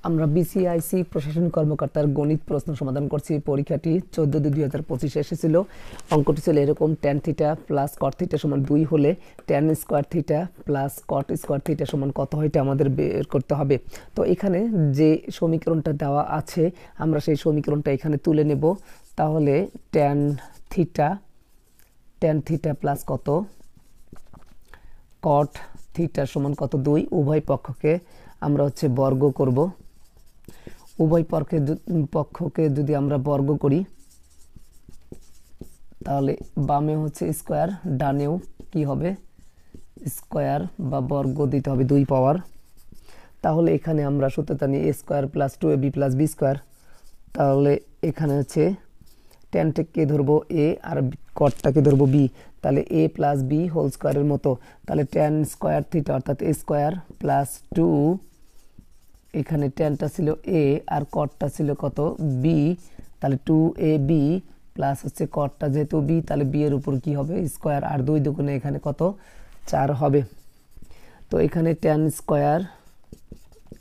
আমরা বিসিআইসি প্রশাসনিক কর্মকর্তার গণিত প্রশ্ন সমাধান করছি। পরীক্ষাটি 14/2/2025 এসেছিল। অঙ্কটি ছিল এরকম: tan theta plus cot theta সমান 2 হলে tan square theta plus cot square theta সমান কত হয় এটা আমাদের বের করতে হবে। তো এখানে যে সমীকরণটা দেওয়া আছে আমরা সেই সমীকরণটা এখানে তুলে নেব। তাহলে tan থিটা প্লাস কত cot থিটা সমান কত 2। উভয় পক্ষকে আমরা বর্গ করব। উভয় পক্ষকে যদি আমরা বর্গ করি তাহলে বামে স্কয়ার, ডানেও কি হবে স্কয়ার বা বর্গ দিতে হবে 2 পাওয়ার। তাহলে এখানে আমরা সূত্র জানি a square plus 2ab plus b square. তাহলে এখানে ট্যানটাকে ধরবো a আর কটটাকে ধরবো b। তাহলে a প্লাস b হোল স্কয়ারের মতো। তাহলে tan স্কয়ার থিটা অর্থাৎ a স্কয়ার প্লাস 2, এখানে ট্যানটা ছিল a আর কটটা ছিল কত b। তাহলে 2ab প্লাস কটটা যেহেতু b তাহলে b এর উপর কি হবে স্কয়ার, আর 2 দুগুণে এখানে কত 4 হবে। তো এখানে tan স্কয়ার,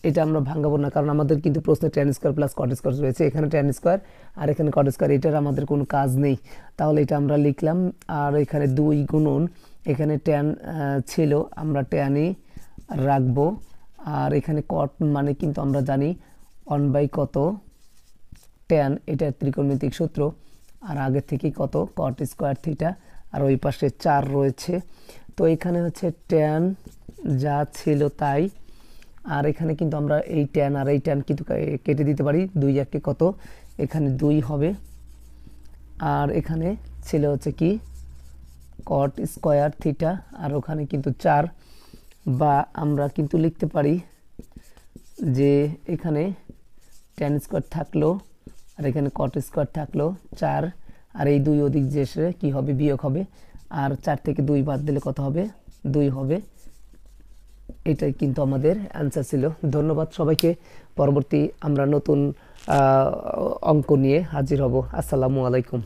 এটা আমরা ভাঙাবো না কারণ আমাদের কিন্তু প্রশ্নে tan square plus cot square রয়েছে। এখানে tan স্কয়ার আর এখানে cot স্কয়ার, এটার আমাদের কোনো কাজ নেই। তাহলে এটা আমরা লিখলাম। আর এখানে 2 গুণন, এখানে tan ছিল আমরা tan-ই রাখবো। আর এখানে cot মানে কিন্তু আমরা জানি 1 কত tan, এটা ত্রিকোণমিতিক সূত্র। আর আগে থেকে কত cot স্কয়ার থিটা, আর ওই পাশে 4 রয়েছে। তো এখানে tan যা ছিল তাই। আর এখানে কিন্তু আমরা এই tan আর এই tan কিন্তু কেটে দিতে পারি। 2 একে কত, এখানে 2 হবে। আর এখানে ছিল কি cot স্কয়ার থিটা, আর ওখানে কিন্তু 4। বা আমরা কিন্তু লিখতে পারি যে এখানে tan স্কয়ার থাকলো আর এখানে cot স্কয়ার থাকলো 4, আর এই 2 ওদিক যে কি হবে বিয়োগ হবে। আর 4 থেকে 2 বাদ দিলে কত হবে 2 হবে। এটাই কিন্তু আমাদের অ্যান্সার ছিল। ধন্যবাদ সবাইকে। পরবর্তী আমরা নতুন অঙ্ক নিয়ে হাজির হব। আসসালামু আলাইকুম।